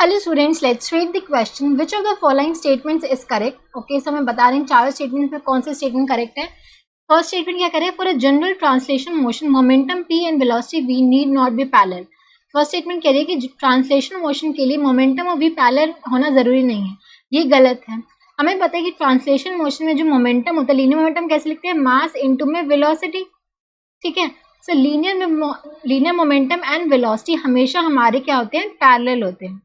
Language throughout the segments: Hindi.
Hello students, let's read the question. Which of the following statements is correct. Okay, so मैं बता रही हूँ चार स्टेटमेंट में कौन से स्टेटमेंट करेक्ट है. फर्स्ट स्टेटमेंट क्या करें, for a general translation motion momentum p and velocity v need not be parallel. First statement कह रही है कि ट्रांसलेशन मोशन के लिए मोमेंटम और v पैरेलल होना जरूरी नहीं है. ये गलत है. हमें पता है कि ट्रांसलेशन मोशन में जो मोमेंटम होता है, लीनियर मोमेंटम कैसे लिखते हैं, मास इनटू में वेलोसिटी. ठीक है, सो लीनियर मोमेंटम एंड वेलोसिटी हमेशा हमारे क्या होते हैं, पैरेलल होते हैं.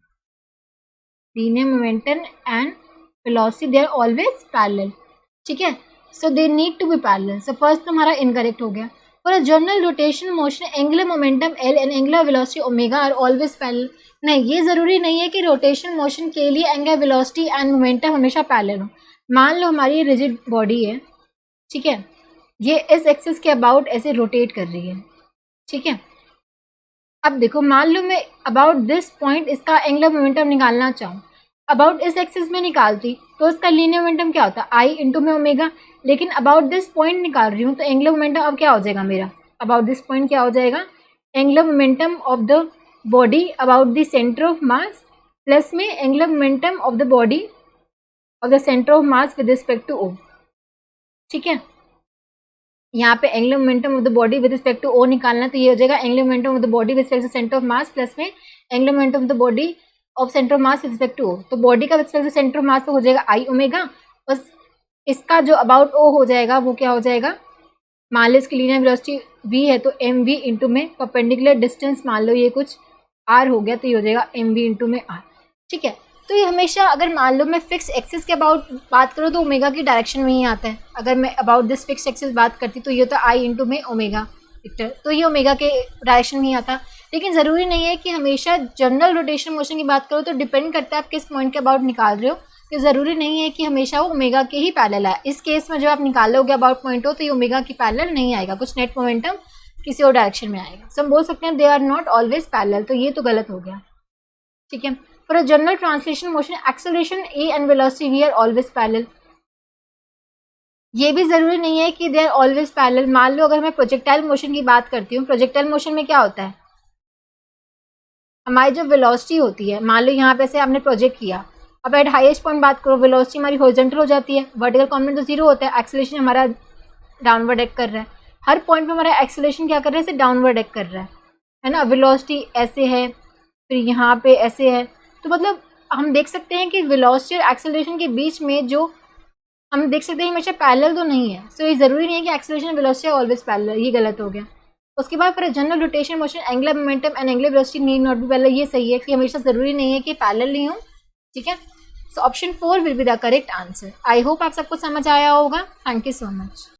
linear momentum and velocity they are always parallel. ठीक है, so they need to be parallel. So first हमारा incorrect हो गया. For a general rotation motion angular momentum L and angular velocity omega are always parallel. नहीं, ये ज़रूरी नहीं है कि रोटेशन मोशन के लिए एंगुलर वेलोसिटी एंड मोमेंटम हमेशा पैरेलल हो. मान लो हमारी रिजिड बॉडी है, ठीक है, ये इस एक्सिस के अबाउट ऐसे रोटेट कर रही है. ठीक है, अब देखो, मान लो मैं अबाउट दिस पॉइंट इसका एंगुलर मोमेंटम निकालना चाहूँ, अबाउट इस एक्सिस में निकालती तो इसका लीनियर मोमेंटम क्या होता, आई इंटू में ओमेगा. लेकिन अबाउट दिस पॉइंट निकाल रही हूँ तो एंगुलर मोमेंटम अब क्या हो जाएगा मेरा, अबाउट दिस पॉइंट क्या हो जाएगा, angular momentum of the body about the centre of mass plus में angular momentum of the body of the centre of mass with respect to O. ठीक है, यहाँ पे angular momentum of the body with respect to O निकालना, तो ये हो जाएगा angular momentum of the body with respect to centre of mass plus में angular momentum of the body of centre of mass with respect to O. तो बॉडी का with respect to centre of mass तो हो जाएगा आई ओमेगा, बस इसका जो अबाउट ओ हो जाएगा वो क्या हो जाएगा, मान लो इसकी लीनियर वेलोसिटी v है तो एम वी इंटू में परपेंडिकुलर डिस्टेंस, मान लो ये कुछ r हो गया तो ये हो जाएगा एम वी इंटू में r. ठीक है, तो ये हमेशा अगर मान लो मैं फिक्स एक्सिस के अबाउट बात करूँ तो ओमेगा की डायरेक्शन में ही आता है. अगर मैं अबाउट दिस फिक्स एक्सिस बात करती तो ये होता आई इंटू में ओमेगा वेक्टर, तो ये ओमेगा के डायरेक्शन में ही आता. लेकिन ज़रूरी नहीं है कि हमेशा जनरल रोटेशन मोशन की बात करो तो डिपेंड करता है आप किस पॉइंट के अबाउट निकाल रहे हो. तो ज़रूरी नहीं है कि हमेशा वो ओमेगा के ही पैरेलल है. इस केस में जो आप निकालोगे अबाउट पॉइंट हो तो ये ओमेगा की पैरेलल नहीं आएगा, कुछ नेट मोमेंटम किसी और डायरेक्शन में आएगा. सो हम बोल सकते हैं they are not always parallel, तो ये तो गलत हो गया. ठीक है, for a general translation motion acceleration a and velocity v are always parallel. ये भी ज़रूरी नहीं है कि दे आर ऑलवेज पैरेलल. मान लो अगर मैं प्रोजेक्टाइल मोशन की बात करती हूँ, प्रोजेक्टाइल मोशन में क्या होता है, हमारी जो वेलोसिटी होती है, मान लो यहाँ पे से आपने प्रोजेक्ट किया, अब एट हाईएस्ट पॉइंट बात करो, वेलोसिटी हमारी हॉरिजॉन्टल हो जाती है, वर्टिकल कंपोनेंट तो जीरो होता है, एक्सेलरेशन हमारा डाउनवर्ड एक्ट कर रहा है. हर पॉइंट पे हमारा एक्सेलरेशन क्या कर रहा है, इसे डाउनवर्ड एक्ट कर रहा है ना. वेलोसिटी ऐसे है, फिर यहाँ पे ऐसे है, तो मतलब हम देख सकते हैं कि वेलोसिटी और एक्सेलरेशन के बीच में जो हम देख सकते हैं हमेशा पैरेलल तो नहीं है. सो ये ज़रूरी नहीं है कि एक्सेलरेशन और वेलोसिटी ऑलवेज पैरेलल, ये गलत हो गया. उसके बाद फिर general rotation motion angular momentum and angular velocity need not be parallel, ये सही है कि हमेशा ज़रूरी नहीं है कि पैरेलल नहीं हो. ठीक है, so option 4 will be the correct answer. I hope आप सबको समझ आया होगा. Thank you so much.